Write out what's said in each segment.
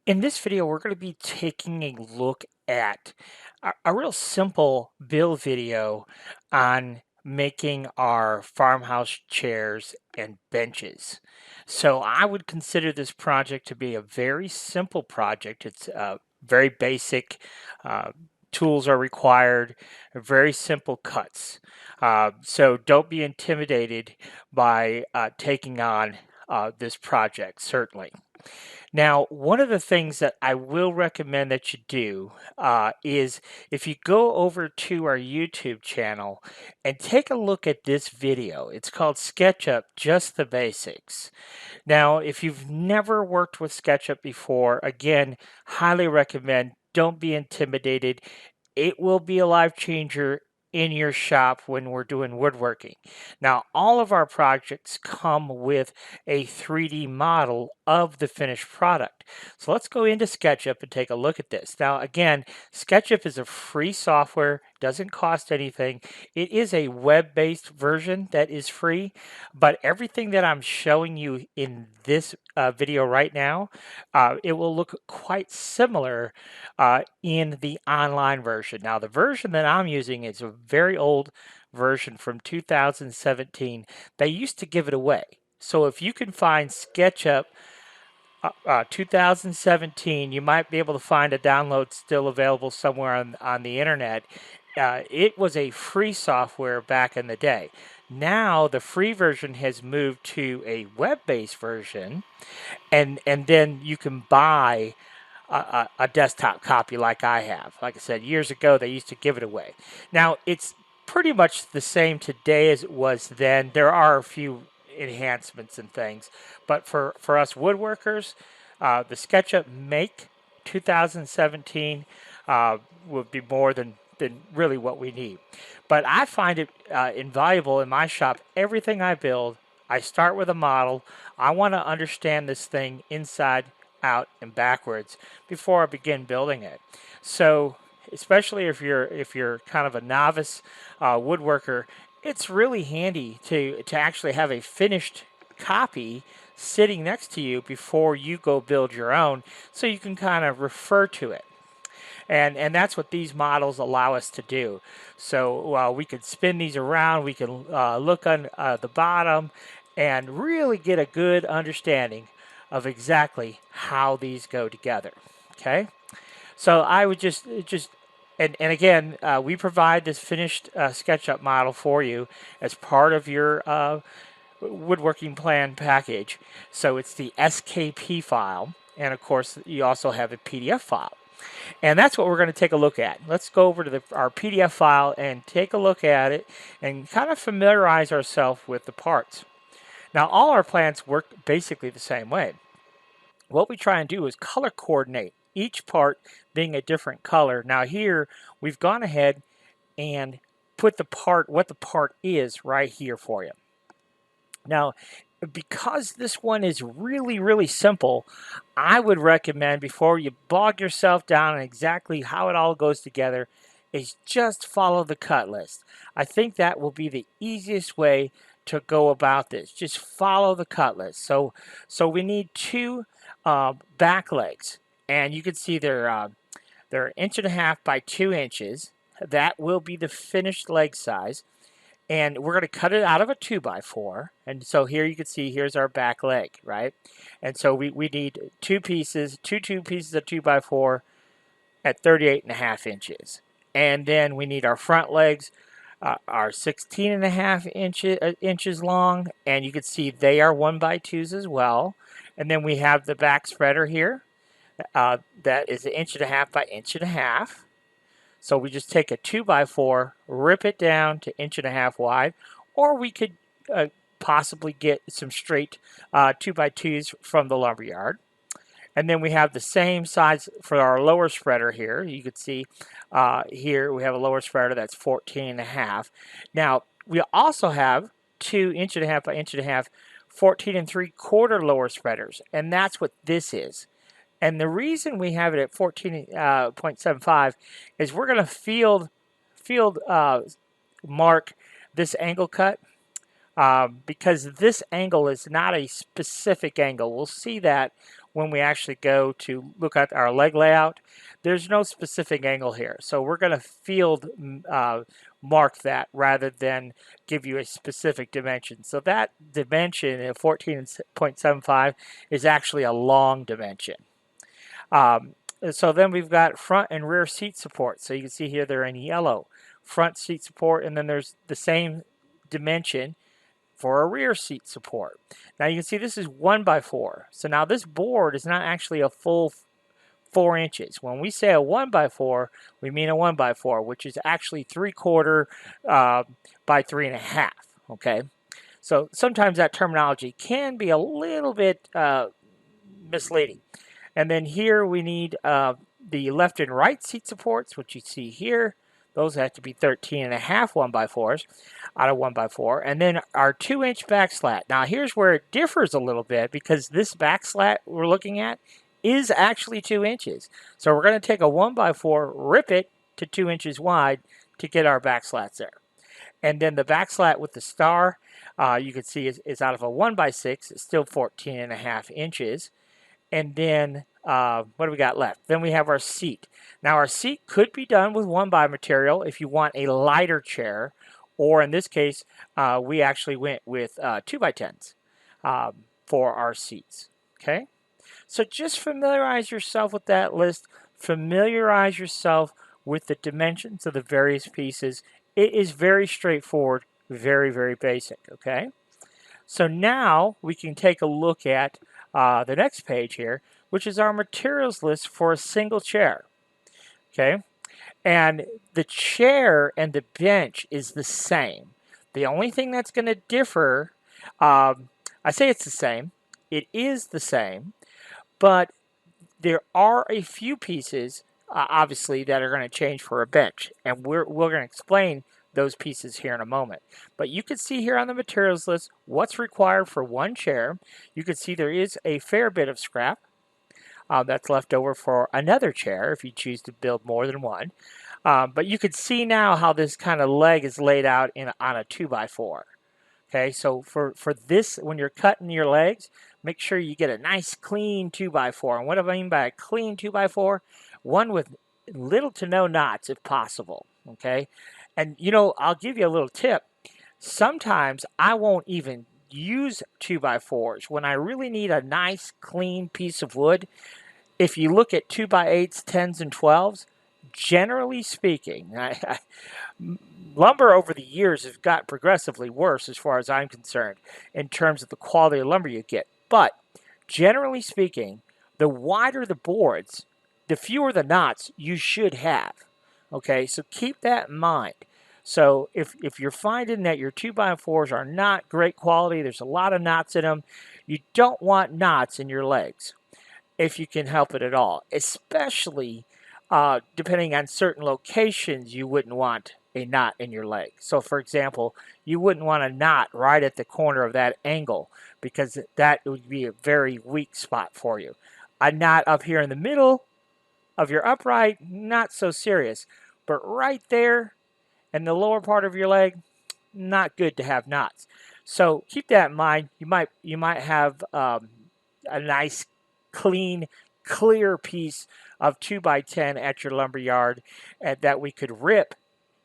In this video, we're going to be taking a look at a real simple build video on making our farmhouse chairs and benches. So I would consider this project to be a very simple project. It's very basic. Uh, Tools are required, very simple cuts. So don't be intimidated by taking on this project, certainly. Now, one of the things that I will recommend that you do is if you go over to our YouTube channel and take a look at this video. It's called SketchUp Just the Basics. Now, if you've never worked with SketchUp before, again, highly recommend. Don't be intimidated. It will be a life changer in your shop when we're doing woodworking. Now, all of our projects come with a 3D model of the finished product. So let's go into SketchUp and take a look at this. Now, again, SketchUp is a free software, doesn't cost anything. It is a web-based version that is free, but everything that I'm showing you in this video right now, it will look quite similar in the online version. Now, the version that I'm using is a very old version from 2017. They used to give it away. So if you can find SketchUp 2017, you might be able to find a download still available somewhere on the internet. It was a free software back in the day. Now the free version has moved to a web-based version, and then you can buy a desktop copy like I have. Like I said, years ago they used to give it away. Now it's pretty much the same today as it was then. There are a few enhancements and things, but for us woodworkers, the SketchUp Make 2017 would be more than really what we need. But I find it invaluable in my shop. Everything I build, I start with a model. I want to understand this thing inside out and backwards before I begin building it. So especially if you're kind of a novice woodworker, it's really handy to actually have a finished copy sitting next to you before you go build your own, so you can kind of refer to it. And that's what these models allow us to do. So we can spin these around, we can look on the bottom and really get a good understanding of exactly how these go together. Okay, so I would just and again, we provide this finished SketchUp model for you as part of your woodworking plan package. So it's the SKP file, and of course you also have a PDF file. And that's what we're going to take a look at. Let's go over to our PDF file and take a look at it and kind of familiarize ourselves with the parts. Now, all our plans work basically the same way. What we try and do is color coordinate, each part being a different color. Now here, we've gone ahead and put what the part is right here for you. Now, because this one is really simple, I would recommend, before you bog yourself down on exactly how it all goes together, is just follow the cut list. I think that will be the easiest way to go about this. Just follow the cut list. So we need two back legs, and you can see they're 1.5 by 2 inches. That will be the finished leg size. And we're going to cut it out of a 2x4. And so here you can see, here's our back leg, right? And so we need two pieces of 2x4 at 38.5 inches. And then we need our front legs, are 16.5 inches long. And you can see they are 1x2s as well. And then we have the back spreader here. That is 1.5 by 1.5. So we just take a 2x4, rip it down to 1.5 wide, or we could possibly get some straight 2x2s from the lumberyard. And then we have the same size for our lower spreader here. You can see here we have a lower spreader that's 14.5. Now we also have two 1.5 by 1.5, 14.75 lower spreaders, and that's what this is. And the reason we have it at 14.75 is we're going to field mark this angle cut because this angle is not a specific angle. We'll see that when we actually go to look at our leg layout. There's no specific angle here. So we're going to field mark that rather than give you a specific dimension. So that dimension of 14.75 is actually a long dimension. So then we've got front and rear seat support. So you can see here they're in yellow. Front seat support, and then there's the same dimension for a rear seat support. Now you can see this is 1x4. So now this board is not actually a full 4 inches. When we say a 1x4, we mean a 1x4, which is actually 3/4 by 3.5. Okay, so sometimes that terminology can be a little bit misleading. And then here we need the left and right seat supports, which you see here. Those have to be 13.5 1x4s out of 1x4. And then our 2-inch back slat. Now here's where it differs a little bit, because this back slat we're looking at is actually 2 inches. So we're going to take a 1x4, rip it to 2 inches wide to get our back slats there. And then the back slat with the star, you can see is out of a 1x6. It's still 14.5 inches. And then what do we got left? Then we have our seat. Now our seat could be done with 1x material if you want a lighter chair, or in this case, we actually went with 2x10s for our seats. Okay, so just familiarize yourself with that list. Familiarize yourself with the dimensions of the various pieces. It is very straightforward, very, very basic. Okay, so now we can take a look at the next page here, which is our materials list for a single chair. Okay, and the chair and the bench is the same. The only thing that's going to differ, I say it's the same, it is the same, but there are a few pieces, obviously, that are going to change for a bench, and we're going to explain those pieces here in a moment. But you can see here on the materials list what's required for one chair. You can see there is a fair bit of scrap that's left over for another chair if you choose to build more than one. But you can see now how this kind of leg is laid out on a 2x4. Okay, so for this, when you're cutting your legs, make sure you get a nice clean 2x4. And what do I mean by a clean 2x4? One with little to no knots if possible. Okay, and I'll give you a little tip. Sometimes I won't even use 2x4s when I really need a nice clean piece of wood. If you look at 2x8s, 10s, and 12s, generally speaking, lumber over the years has got progressively worse as far as I'm concerned in terms of the quality of lumber you get. But generally speaking, the wider the boards, the fewer the knots you should have. Okay, so keep that in mind. So if you're finding that your 2x4s are not great quality, there's a lot of knots in them, you don't want knots in your legs if you can help it at all. Especially depending on certain locations, you wouldn't want a knot in your leg. So for example, you wouldn't want a knot right at the corner of that angle, because that would be a very weak spot for you. A knot up here in the middle of your upright, not so serious. But right there in the lower part of your leg, not good to have knots. So keep that in mind. You might have a nice, clean, clear piece of 2x10 at your lumber yard that we could rip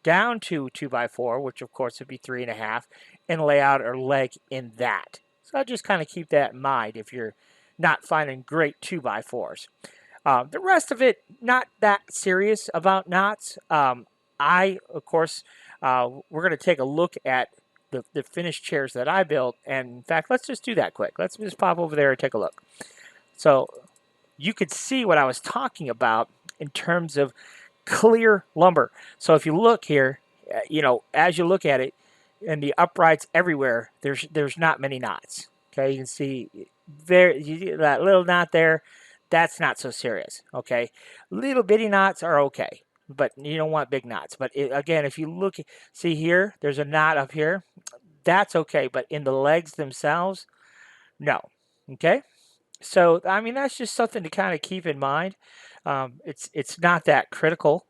down to 2x4, which of course would be 3.5, and lay out our leg in that. So I'll just kind of keep that in mind if you're not finding great 2x4s. The rest of it, not that serious about knots. Of course, we're going to take a look at the finished chairs that I built. And in fact, let's just do that quick. Let's just pop over there and take a look. So you could see what I was talking about in terms of clear lumber. So if you look here, as you look at it, and the uprights everywhere, there's not many knots. Okay, you can see there, that little knot there. That's not so serious. Okay, little bitty knots are okay, but you don't want big knots. But again, if you look, see here, there's a knot up here. That's okay, but in the legs themselves, no. Okay, so I mean that's just something to kind of keep in mind. It's not that critical,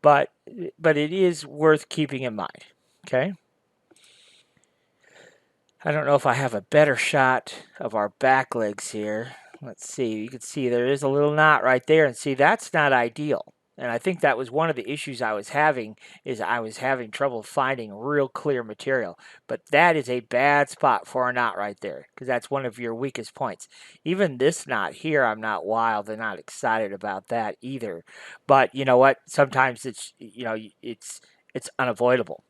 but it is worth keeping in mind. Okay. I don't know if I have a better shot of our back legs here. Let's see. You can see there is a little knot right there, and see that's not ideal. And I think that was one of the issues I was having is I was having trouble finding real clear material. But that is a bad spot for a knot right there because that's one of your weakest points. Even this knot here, I'm not wild and not excited about that either. But you know what? Sometimes it's unavoidable.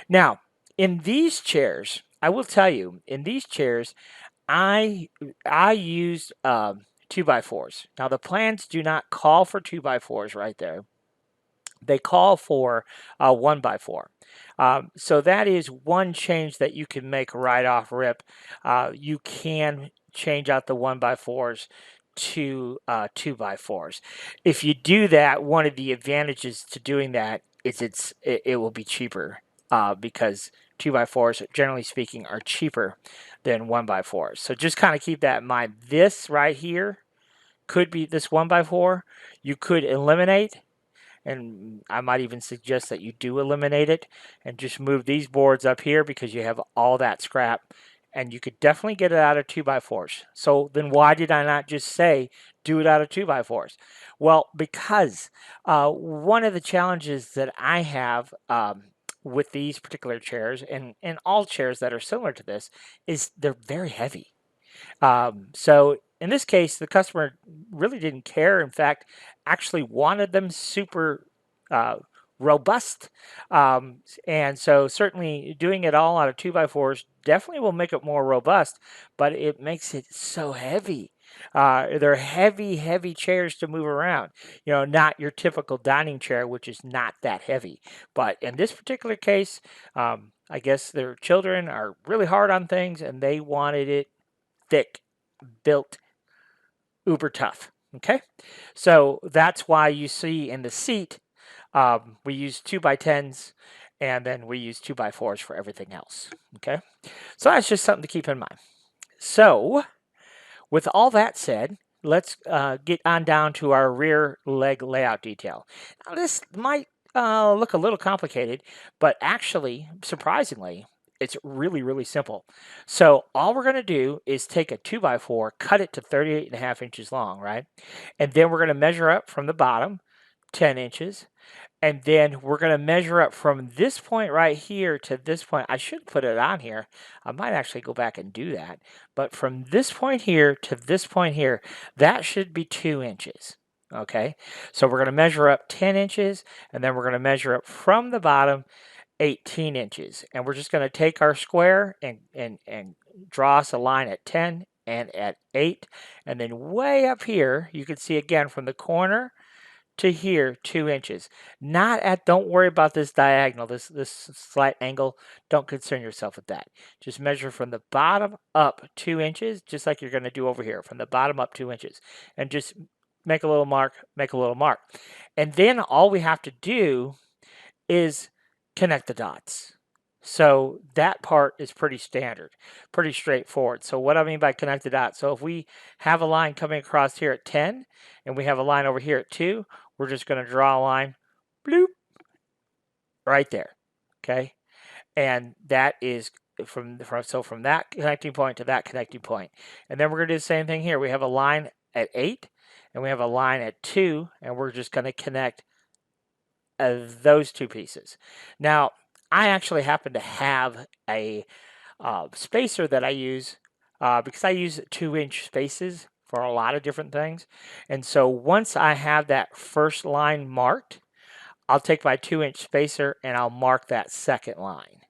Now, in these chairs, I will tell you, in these chairs, I I used 2x4s. Now the plans do not call for 2x4s right there. They call for 1x4. So that is one change that you can make right off rip. You can change out the 1x4s to 2x4s. If you do that, one of the advantages to doing that is it will be cheaper because 2x4s, generally speaking, are cheaper than 1x4s. So just kind of keep that in mind. This right here could be this 1x4. You could eliminate, and I might even suggest that you do eliminate it and just move these boards up here because you have all that scrap, and you could definitely get it out of 2x4s. So then why did I not just say do it out of 2x4s? Well, because one of the challenges that I have with these particular chairs and all chairs that are similar to this is they're very heavy. So in this case, the customer really didn't care. In fact, actually wanted them super uh, robust. And so certainly doing it all out of 2x4s definitely will make it more robust, but it makes it so heavy. They're heavy, heavy chairs to move around. You know, not your typical dining chair, which is not that heavy. But in this particular case, I guess their children are really hard on things and they wanted it thick, built, uber tough. Okay, so that's why you see in the seat we use 2x10s and then we use 2x4s for everything else. Okay, so that's just something to keep in mind. So, with all that said, let's get on down to our rear leg layout detail. Now, this might look a little complicated, but actually, surprisingly, it's really, really simple. So all we're going to do is take a 2x4, cut it to 38.5 inches long, right? And then we're going to measure up from the bottom 10 inches. And then we're going to measure up from this point right here to this point. I should put it on here. I might actually go back and do that. But from this point here to this point here, that should be 2 inches. Okay, so we're going to measure up 10 inches, and then we're going to measure up from the bottom 18 inches. And we're just going to take our square and draw us a line at 10 and at 8. And then way up here, you can see again from the corner to here 2 inches. Not at, don't worry about this diagonal, this slight angle. Don't concern yourself with that. Just measure from the bottom up 2 inches, just like you're going to do over here, from the bottom up 2 inches. And just make a little mark, make a little mark. And then all we have to do is connect the dots. So that part is pretty standard, pretty straightforward. So what I mean by connect the dots, so if we have a line coming across here at 10 and we have a line over here at 2, we're just going to draw a line, bloop, right there, okay? And that is from that connecting point to that connecting point. And then we're going to do the same thing here. We have a line at 8 and we have a line at 2, and we're just going to connect those two pieces. Now, I actually happen to have a spacer that I use because I use 2-inch spaces for a lot of different things. And so once I have that first line marked, I'll take my 2-inch spacer and I'll mark that second line.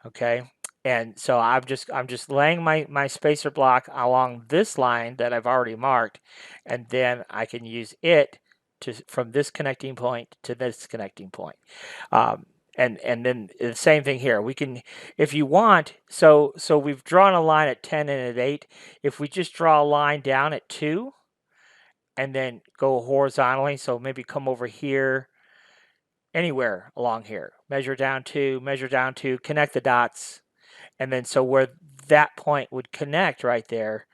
Okay. And so I'm just laying my spacer block along this line that I've already marked, and then I can use it from this connecting point to this connecting point. And then the same thing here. We can, if you want, so we've drawn a line at 10 and at 8. If we just draw a line down at 2 and then go horizontally, so maybe come over here, anywhere along here, measure down 2, connect the dots, and then so where that point would connect right there,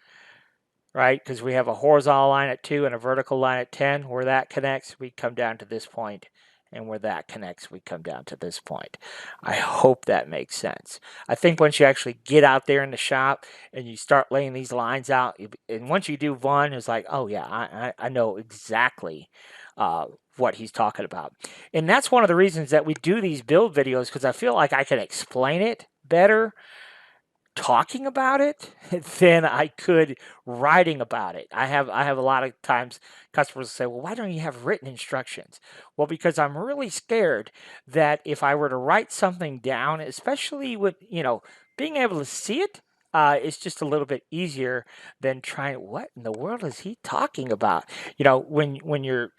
right? Because we have a horizontal line at 2 and a vertical line at 10. Where that connects, we come down to this point and where that connects, we come down to this point. I hope that makes sense. I think once you actually get out there in the shop and you start laying these lines out, and once you do one, it's like, oh yeah, I know exactly what he's talking about. And that's one of the reasons that we do these build videos, because I feel like I can explain it better talking about it than I could writing about it. I have a lot of times customers say, "Well, why don't you have written instructions?" Well, because I'm really scared that if I were to write something down, especially with, being able to see it, it's just a little bit easier than trying. What in the world is he talking about? When you're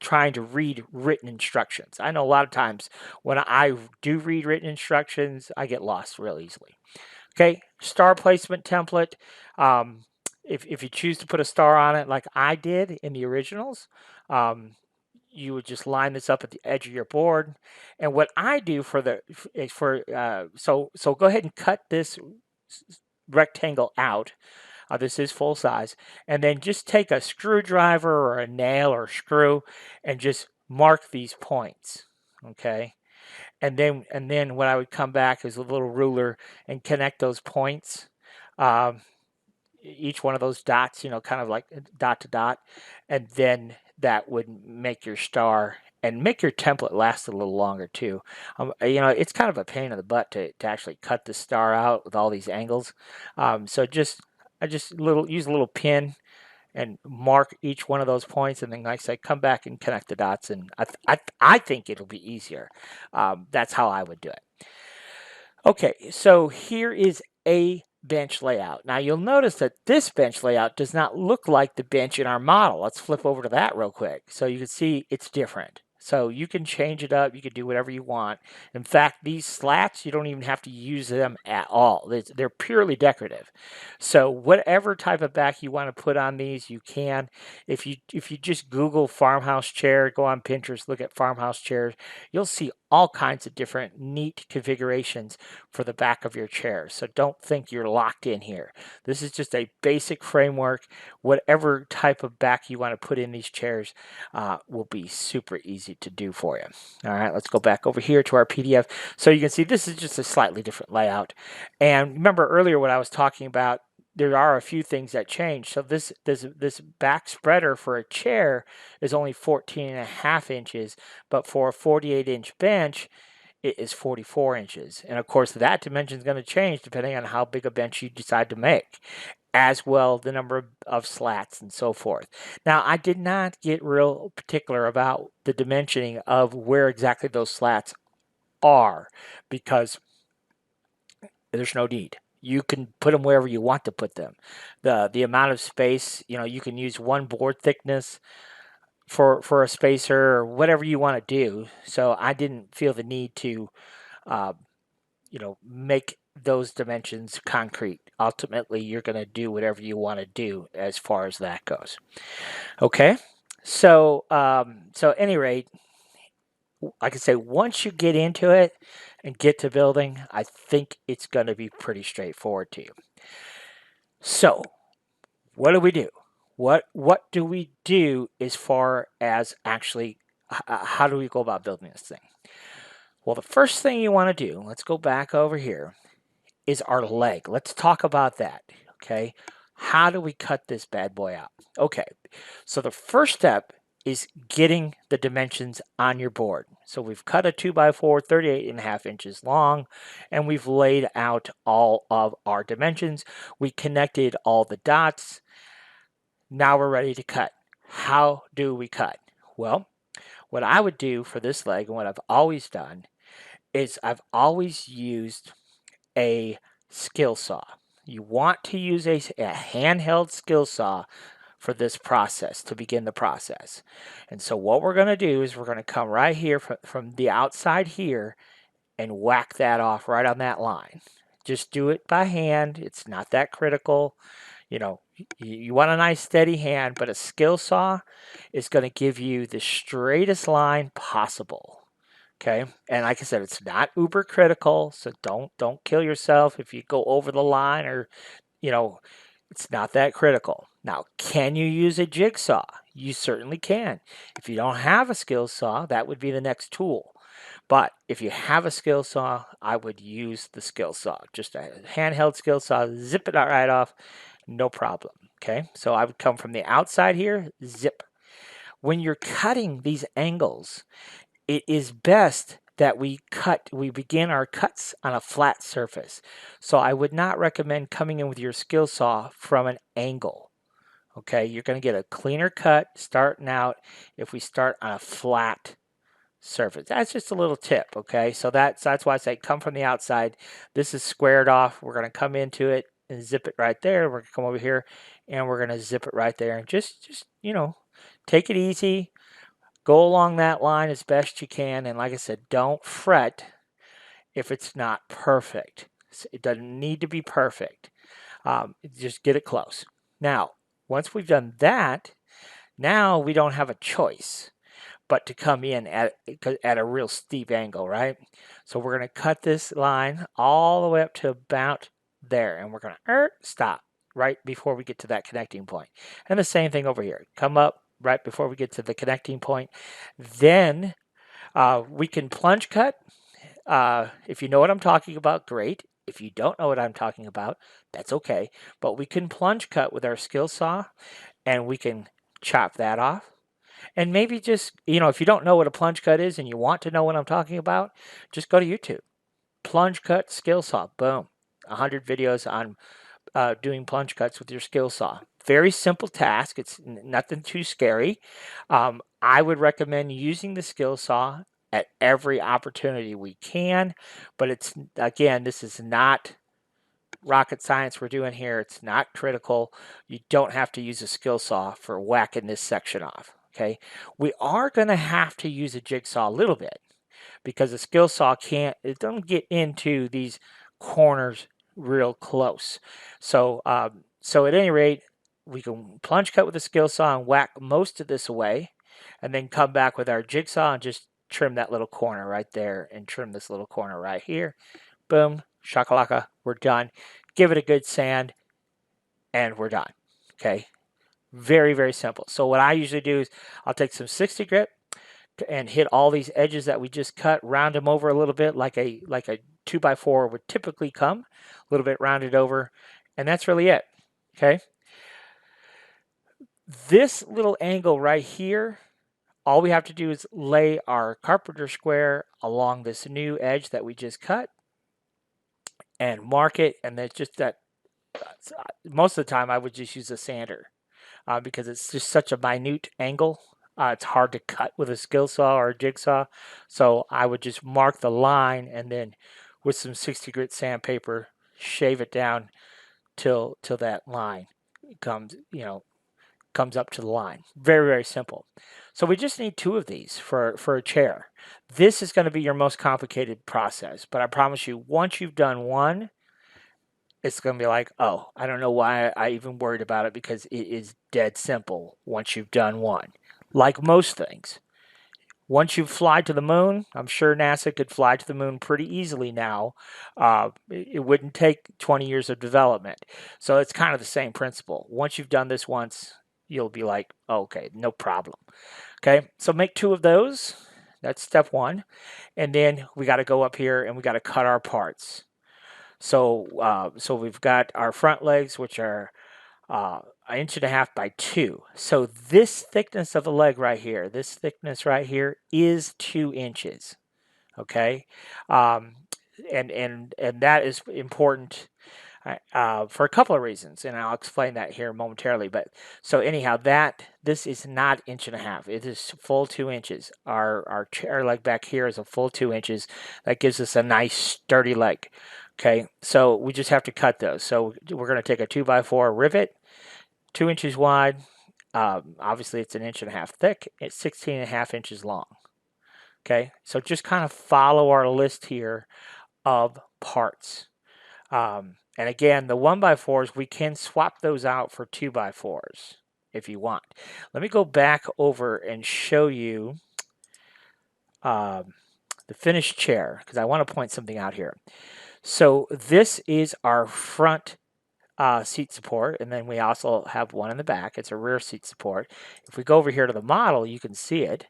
trying to read written instructions. I know a lot of times when I do read written instructions, I get lost real easily. Okay, star placement template. If you choose to put a star on it like I did in the originals, you would just line this up at the edge of your board. And what I do so go ahead and cut this rectangle out. This is full size, and then just take a screwdriver or a nail or screw and just mark these points. Okay. And then what I would come back is a little ruler and connect those points, um, each one of those dots, kind of like dot to dot, and then that would make your star and make your template last a little longer too. It's kind of a pain in the butt to actually cut the star out with all these angles. So I just use a little pin and mark each one of those points, and then, like I say, come back and connect the dots, and I think it'll be easier. That's how I would do it. Okay, so here is a bench layout. Now you'll notice that this bench layout does not look like the bench in our model. Let's flip over to that real quick so you can see it's different. So you can change it up, you can do whatever you want. In fact, these slats, you don't even have to use them at all. They're purely decorative. So whatever type of back you want to put on these, you can. If you just Google farmhouse chair, go on Pinterest, look at farmhouse chairs, you'll see all kinds of different neat configurations for the back of your chair. So don't think you're locked in here. This is just a basic framework. Whatever type of back you want to put in these chairs will be super easy to do for you. All right, let's go back over here to our PDF. So you can see this is just a slightly different layout. And remember earlier when I was talking about there are a few things that change. So this back spreader for a chair is only 14.5 inches, but for a 48-inch bench, it is 44 inches. And of course, that dimension is going to change depending on how big a bench you decide to make, as well the number of slats and so forth. Now, I did not get real particular about the dimensioning of where exactly those slats are because there's no need. You can put them wherever you want to put them. The amount of space, you can use one board thickness for a spacer or whatever you want to do. So I didn't feel the need to, make those dimensions concrete. Ultimately, you're going to do whatever you want to do as far as that goes. Okay, so at any rate, like I say, once you get into it and get to building, I think it's going to be pretty straightforward to you. So, what do we do? What do we do as far as actually how do we go about building this thing? Well, the first thing you want to do, let's go back over here, is our leg. Let's talk about that. Okay, how do we cut this bad boy out? Okay, so the first step is getting the dimensions on your board. So we've cut a 2x4, 38.5 inches long, and we've laid out all of our dimensions. We connected all the dots. Now we're ready to cut. How do we cut? Well, what I would do for this leg, and what I've always done, is I've always used a skill saw. You want to use a handheld skill saw for this process, to begin the process. And so what we're going to do is we're going to come right here from the outside here and whack that off right on that line. Just do it by hand. It's not that critical. You want a nice steady hand, but a skill saw is going to give you the straightest line possible. Okay, and like I said, it's not uber critical, so don't kill yourself if you go over the line, or it's not that critical. Now, can you use a jigsaw? You certainly can. If you don't have a skill saw, that would be the next tool. But if you have a skill saw, I would use the skill saw. Just a handheld skill saw, zip it right off, no problem. Okay, so I would come from the outside here, zip. When you're cutting these angles, it is best that we begin our cuts on a flat surface. So I would not recommend coming in with your skill saw from an angle. Okay, you're going to get a cleaner cut starting out if we start on a flat surface. That's just a little tip, okay? So that's why I say come from the outside. This is squared off. We're going to come into it and zip it right there. We're going to come over here and we're going to zip it right there. And just take it easy. Go along that line as best you can. And like I said, don't fret if it's not perfect. It doesn't need to be perfect. Just get it close. Now, once we've done that, now we don't have a choice but to come in at a real steep angle, right? So we're going to cut this line all the way up to about there, and we're going to stop right before we get to that connecting point. And the same thing over here. Come up right before we get to the connecting point. Then we can plunge cut. If you know what I'm talking about, great. If you don't know what I'm talking about, that's okay. But we can plunge cut with our skill saw, and we can chop that off. And maybe just, if you don't know what a plunge cut is and you want to know what I'm talking about, just go to YouTube. Plunge cut skill saw. Boom. 100 videos on doing plunge cuts with your skill saw. Very simple task. It's nothing too scary. I would recommend using the skill saw at every opportunity we can. But this is not rocket science we're doing here. It's not critical. You don't have to use a skill saw for whacking this section off. Okay, we are going to have to use a jigsaw a little bit because a skill saw it doesn't get into these corners real close. So at any rate, we can plunge cut with a skill saw and whack most of this away, and then come back with our jigsaw and just trim that little corner right there and trim this little corner right here. Boom, shakalaka, we're done. Give it a good sand, and we're done. Okay, very, very simple. So what I usually do is I'll take some 60 grit and hit all these edges that we just cut, round them over a little bit like a 2x4 would typically come, a little bit rounded over, and that's really it. Okay. This little angle right here, all we have to do is lay our carpenter square along this new edge that we just cut and mark it, and then just that. Most of the time I would just use a sander because it's just such a minute angle. It's hard to cut with a skill saw or a jigsaw. So I would just mark the line and then with some 60 grit sandpaper, shave it down till that line comes up to the line. Very, very simple. So we just need 2 of these for a chair. This is going to be your most complicated process, but I promise you, once you've done one, it's going to be like, oh, I don't know why I even worried about it because it is dead simple once you've done one. Like most things. Once you fly to the moon, I'm sure NASA could fly to the moon pretty easily now. It wouldn't take 20 years of development. So it's kind of the same principle. Once you've done this once, you'll be like, oh, okay, no problem. Okay, so make 2 of those. That's step 1. And then we got to go up here and we got to cut our parts. So we've got our front legs, which are 1.5 inches by 2. So this thickness of a leg right here, this thickness right here is 2 inches. Okay, and that is important for a couple of reasons, and I'll explain that here momentarily. But so anyhow, this is not 1.5 inches. It is full 2 inches. Our chair leg back here is a full 2 inches. That gives us a nice sturdy leg. Okay, so we just have to cut those. So we're going to take a 2x4 rivet, 2 inches wide. Obviously, it's 1.5 inches thick. It's 16.5 inches long. Okay, so just kind of follow our list here of parts. And again, the 1x4s, we can swap those out for 2x4s if you want. Let me go back over and show you the finished chair because I want to point something out here. So this is our front seat support, and then we also have one in the back. It's a rear seat support. If we go over here to the model, you can see it.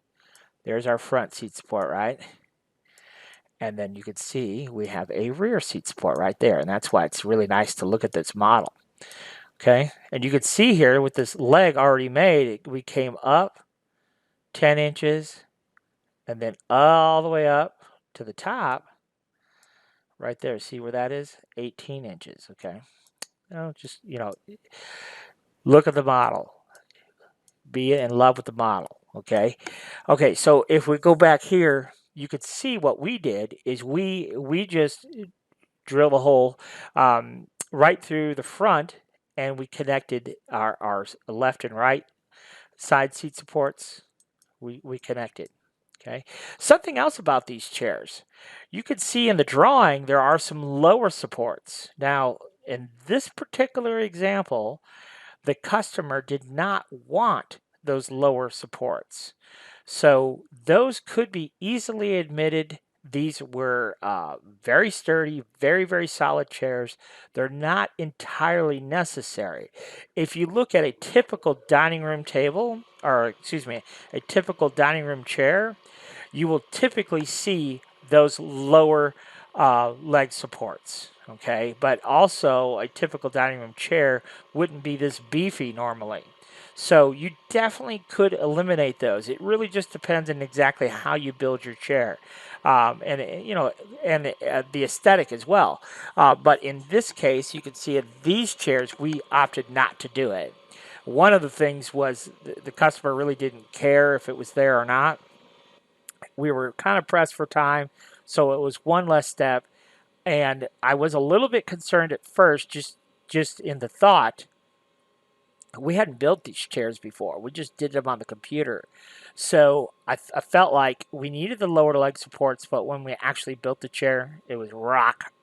There's our front seat support, right? And then you can see we have a rear seat support right there, and that's why it's really nice to look at this model. Okay, and you can see here with this leg already made, we came up 10 inches and then all the way up to the top right there. See where that is? 18 inches. Okay, just look at the model, be in love with the model. Okay, so if we go back here, you could see what we did is we just drilled a hole right through the front, and we connected our left and right side seat supports. We connected. Okay. Something else about these chairs, you can see in the drawing there are some lower supports. Now, in this particular example, the customer did not want those lower supports. So those could be easily admitted. These were very sturdy, very, very solid chairs. They're not entirely necessary. If you look at a typical dining room table, or excuse me, a typical dining room chair, you will typically see those lower leg supports. Okay, but also a typical dining room chair wouldn't be this beefy normally. So you definitely could eliminate those. It really just depends on exactly how you build your chair, and the aesthetic as well. But in this case, you can see in these chairs we opted not to do it. One of the things was the customer really didn't care if it was there or not. We were kind of pressed for time, so it was one less step. And I was a little bit concerned at first, just in the thought we hadn't built these chairs before. We just did them on the computer. So I felt like we needed the lower leg supports, but when we actually built the chair, it was rock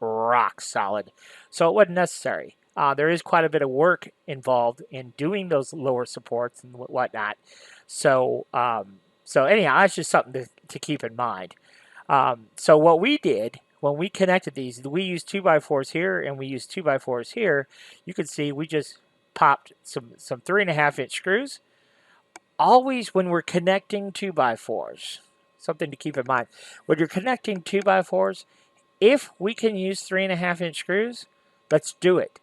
solid. So it wasn't necessary. There is quite a bit of work involved in doing those lower supports and whatnot. So anyhow, that's just something to keep in mind. So what we did when we connected these, we used 2x4s here and we used 2x4s here. You can see we just popped some 3.5-inch screws. Always when we're connecting 2x4s, something to keep in mind. When you're connecting 2x4s, if we can use 3.5-inch screws, let's do it.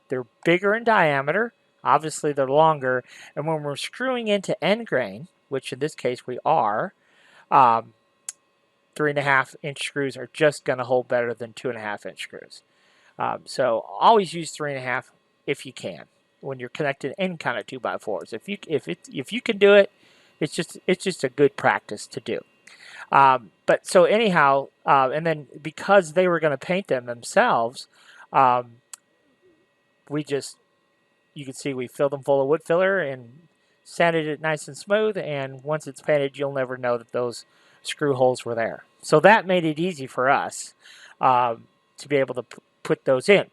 They're bigger in diameter. Obviously, they're longer. And when we're screwing into end grain, which in this case we are, 3.5-inch screws are just going to hold better than 2.5-inch screws. So always use 3.5 if you can when you're connecting any kind of 2x4s. If you can do it, it's just a good practice to do. But so anyhow, and then because they were going to paint them themselves, you can see we filled them full of wood filler and sanded it nice and smooth. And once it's painted, you'll never know that those screw holes were there. So that made it easy for us to be able to put those in.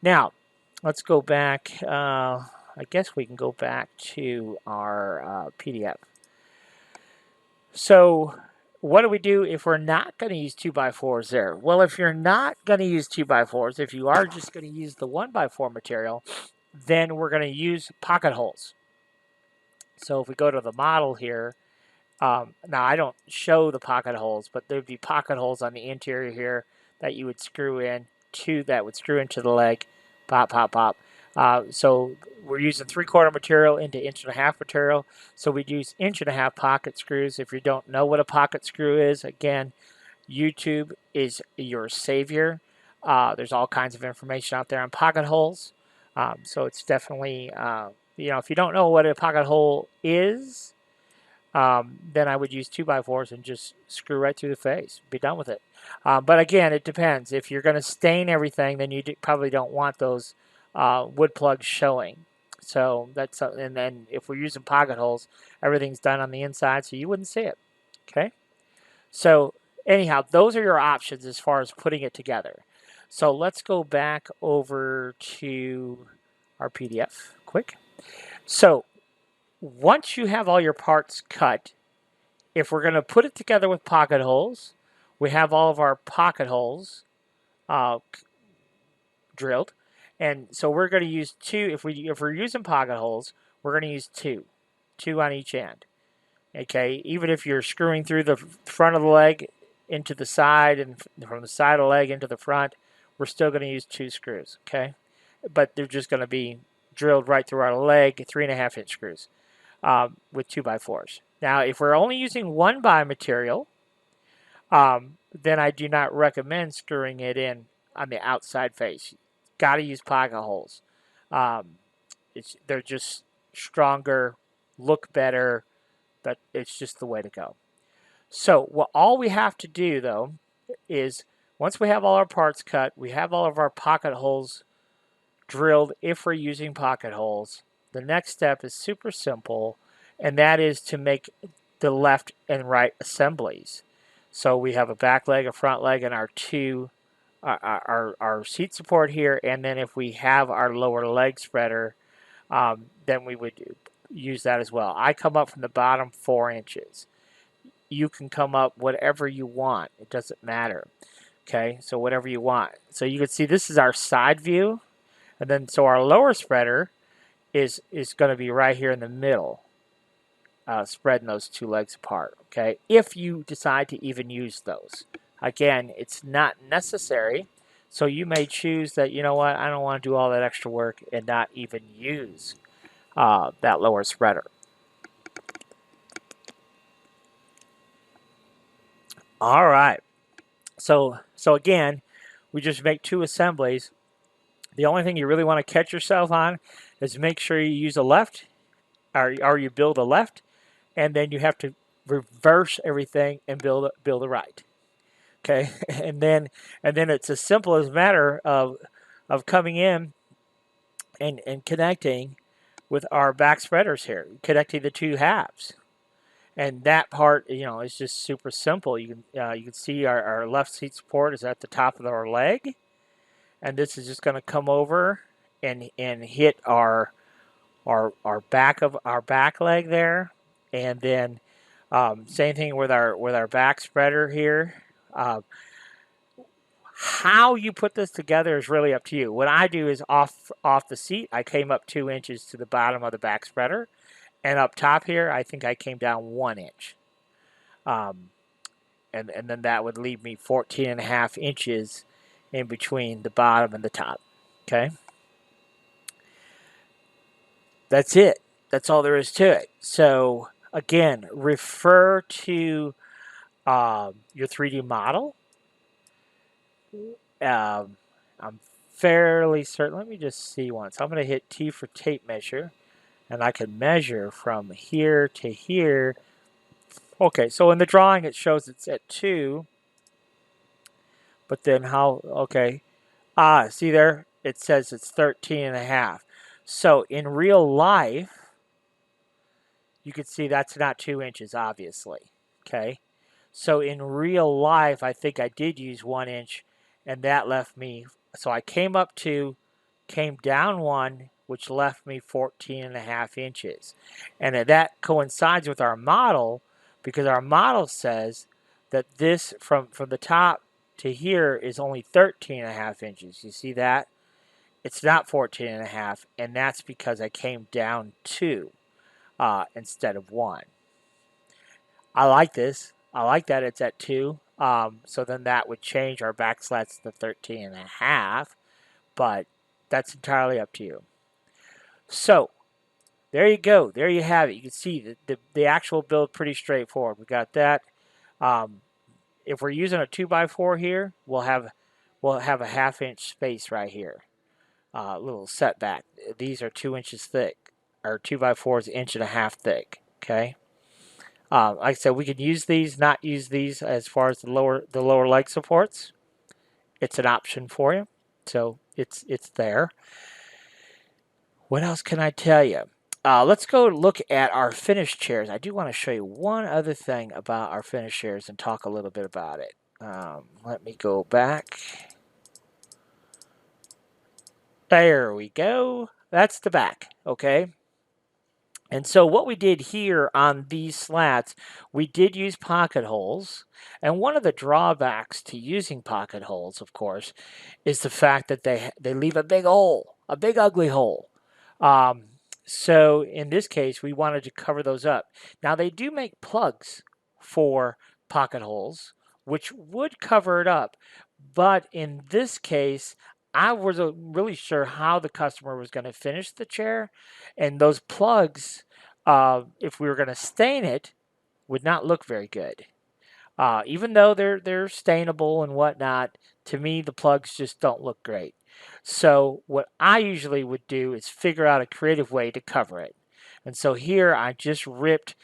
Now, let's go back. I guess we can go back to our PDF. So what do we do if we're not going to use 2x4s there? Well, if you're not going to use 2x4s, if you are just going to use the 1x4 material, then we're going to use pocket holes. So if we go to the model here, now I don't show the pocket holes, but there'd be pocket holes on the interior here that you would screw in that would screw into the leg, pop, pop, pop. So we're using 3/4 material into 1.5-inch material. So we'd use 1.5-inch pocket screws. If you don't know what a pocket screw is, again, YouTube is your savior. There's all kinds of information out there on pocket holes. So it's definitely, if you don't know what a pocket hole is, then I would use 2x4s and just screw right through the face. Be done with it. But again, it depends. If you're going to stain everything, then you probably don't want those wood plugs showing. So that's and then if we're using pocket holes, everything's done on the inside, so you wouldn't see it. Okay. So anyhow, those are your options as far as putting it together. So let's go back over to our PDF quick. So once you have all your parts cut, if we're going to put it together with pocket holes, we have all of our pocket holes drilled. And so we're going to use two. If we're using pocket holes, we're going to use two on each end. Okay, even if you're screwing through the front of the leg into the side and from the side of the leg into the front, we're still going to use 2 screws. Okay, but they're just going to be drilled right through our leg, 3.5-inch screws with 2x4s. Now, if we're only using 1x material, then I do not recommend screwing it in on the outside face. Got to use pocket holes. Um, they're just stronger, look better, but it's just the way to go. So all we have to do though is once we have all our parts cut, we have all of our pocket holes drilled if we're using pocket holes. The next step is super simple, and that is to make the left and right assemblies. So we have a back leg, a front leg, and our seat support here, and then if we have our lower leg spreader, then we would use that as well. I come up from the bottom 4 inches. You can come up whatever you want. It doesn't matter. Okay, so whatever you want. So you can see this is our side view, and then so our lower spreader is going to be right here in the middle, spreading those 2 legs apart. Okay, if you decide to even use those. Again, it's not necessary. So you may choose that, you know what, I don't want to do all that extra work and not even use that lower spreader. All right. So again, we just make 2 assemblies. The only thing you really want to catch yourself on is make sure you use a left, or you build a left, and then you have to reverse everything and build a right. Okay, and then it's as simple as a matter of coming in and connecting with our back spreaders here, connecting the 2 halves. And that part, is just super simple. You can see our left seat support is at the top of our leg, and this is just going to come over and hit our back leg there, and then same thing with our back spreader here. How you put this together is really up to you. What I do is off the seat, I came up 2 inches to the bottom of the back spreader, and up top here, I think I came down 1 inch. And then that would leave me 14.5 inches in between the bottom and the top. Okay, that's it. That's all there is to it. So again, refer to your 3D model. I'm fairly certain. Let me just see once. I'm going to hit T for tape measure, and I can measure from here to here. Okay, so in the drawing it shows it's at 2, but then how? Okay, see there? It says it's 13.5. So in real life, you can see that's not 2 inches, obviously. Okay, so in real life, I think I did use 1 inch, and that left me. So I came up 2, came down 1, which left me 14.5 inches, and that coincides with our model, because our model says that this from the top to here is only 13.5 inches. You see that? It's not 14.5, and that's because I came down 2 instead of 1. I like this. I like that it's at 2. So then that would change our back slats to 13.5, but that's entirely up to you. So there you go. There you have it. You can see the actual build pretty straightforward. We got that. If we're using a 2x4 here, we'll have a 1/2 inch space right here. Little setback. These are 2 inches thick. Our 2x4 is 1.5 inches thick. Okay. Like I said, we could use these, not use these as far as the lower leg supports. It's an option for you, so it's there. What else can I tell you? Let's go look at our finished chairs. I do want to show you one other thing about our finished chairs and talk a little bit about it. Let me go back. There we go. That's the back, okay? And so what we did here on these slats, we did use pocket holes. And one of the drawbacks to using pocket holes, of course, is the fact that they leave a big hole, a big ugly hole. Um, so in this case, we wanted to cover those up. Now they do make plugs for pocket holes, which would cover it up. But in this case, I wasn't really sure how the customer was going to finish the chair, and those plugs, if we were going to stain it, would not look very good. Even though they're stainable and whatnot, to me the plugs just don't look great. So what I usually would do is figure out a creative way to cover it. And so here I just ripped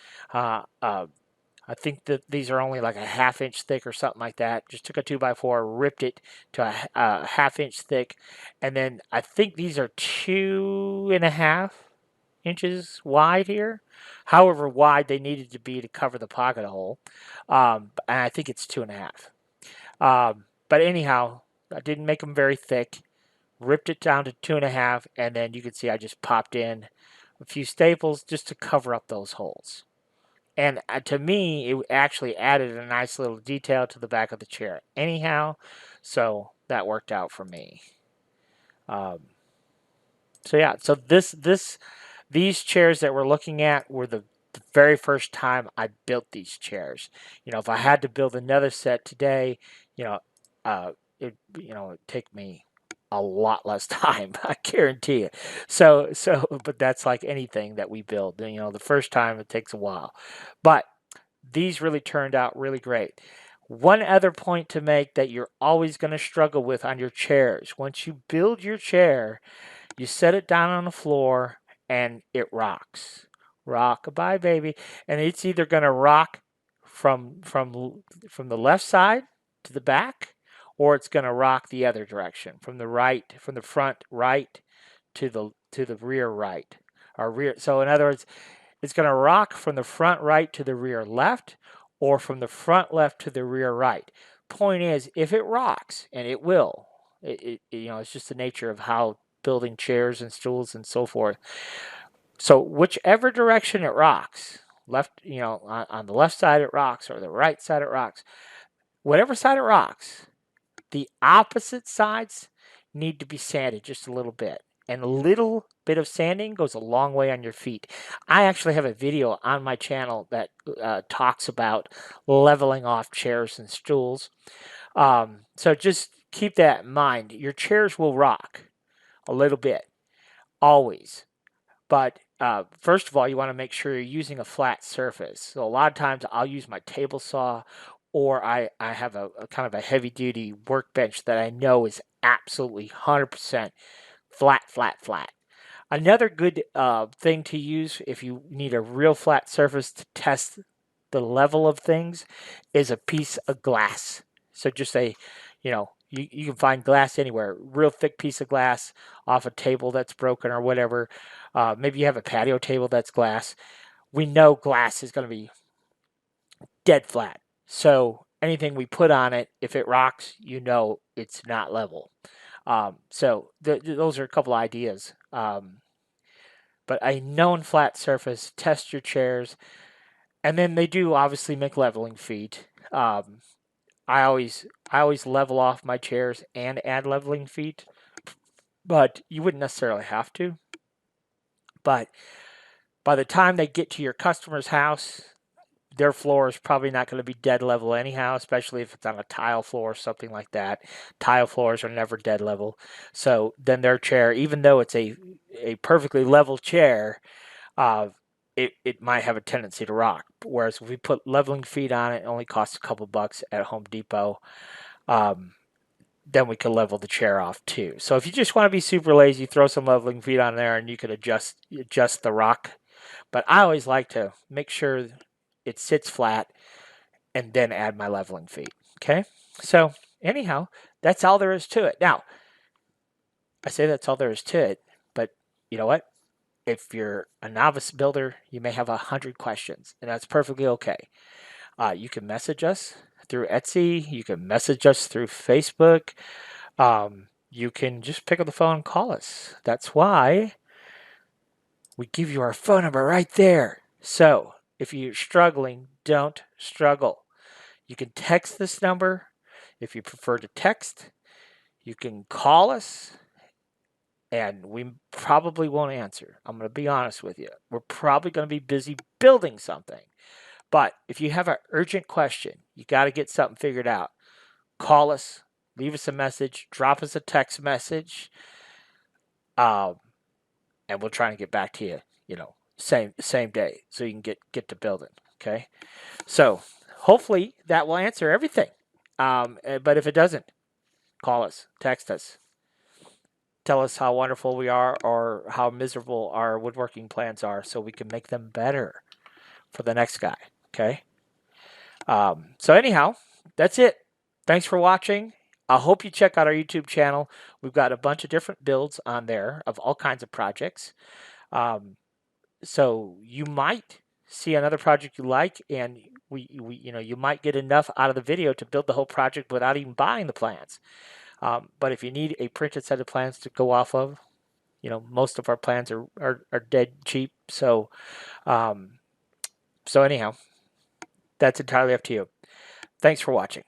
I think that these are only like a ½ inch thick or something like that. Just took a 2x4, ripped it to a ½ inch thick, and then I think these are 2.5 inches wide here. However wide they needed to be to cover the pocket hole, and I think it's 2.5. But anyhow, I didn't make them very thick. Ripped it down to 2.5, and then you can see I just popped in a few staples just to cover up those holes. And to me, it actually added a nice little detail to the back of the chair anyhow, so that worked out for me. Um, so yeah, so these chairs that we're looking at were the very first time I built these chairs. If I had to build another set today, you know, it'd take me a lot less time, I guarantee it. But that's like anything that we build. The first time it takes a while, but these really turned out really great. One other point to make that you're always going to struggle with on your chairs: once you build your chair, you set it down on the floor and it rocks. Rock-a-bye, baby. And it's either going to rock from the left side to the back, or it's going to rock the other direction, from the front right to the rear right, or rear. So in other words, it's going to rock from the front right to the rear left, or from the front left to the rear right. Point is, if it rocks, and it will, it's just the nature of how building chairs and stools and so forth. So whichever direction it rocks, left, on the left side it rocks, or the right side it rocks, whatever side it rocks, the opposite sides need to be sanded just a little bit. And a little bit of sanding goes a long way on your feet. I actually have a video on my channel that talks about leveling off chairs and stools. So just keep that in mind. Your chairs will rock a little bit, always. But first of all, you want to make sure you're using a flat surface. So a lot of times I'll use my table saw, or I have a kind of a heavy duty workbench that I know is absolutely 100% flat, flat, flat. Another good thing to use if you need a real flat surface to test the level of things is a piece of glass. So just you can find glass anywhere. Real thick piece of glass off a table that's broken or whatever. Maybe you have a patio table that's glass. We know glass is going to be dead flat. So anything we put on it, if it rocks, it's not level. So those are a couple ideas. But a known flat surface, test your chairs. And then they do obviously make leveling feet. I always level off my chairs and add leveling feet, but you wouldn't necessarily have to. But by the time they get to your customer's house, their floor is probably not going to be dead level anyhow, especially if it's on a tile floor or something like that. Tile floors are never dead level. So then their chair, even though it's a perfectly level chair, it might have a tendency to rock. Whereas if we put leveling feet on it, it only costs a couple bucks at Home Depot. Then we could level the chair off too. So if you just want to be super lazy, throw some leveling feet on there and you could adjust the rock. But I always like to make sure it sits flat and then add my leveling feet. Okay? So anyhow, that's all there is to it. Now, I say that's all there is to it, but you know what? If you're a novice builder, you may have 100 questions, and that's perfectly okay. You can message us through Etsy. You can message us through Facebook. You can just pick up the phone and call us. That's why We give you our phone number right there. So if you're struggling, don't struggle. You can text this number. If you prefer to text, you can call us, and we probably won't answer. I'm going to be honest with you. We're probably going to be busy building something. But if you have an urgent question, you got to get something figured out, call us, leave us a message, drop us a text message, and we'll try and get back to you, same day, so you can get to building. Okay. So hopefully that will answer everything. But if it doesn't, call us, text us, tell us how wonderful we are or how miserable our woodworking plans are, so we can make them better for the next guy. Okay. So anyhow, that's it. Thanks for watching. I hope you check out our YouTube channel. We've got a bunch of different builds on there of all kinds of projects. So you might see another project you like, and you might get enough out of the video to build the whole project without even buying the plans. But if you need a printed set of plans to go off of, most of our plans are dead cheap. So anyhow, that's entirely up to you. Thanks for watching.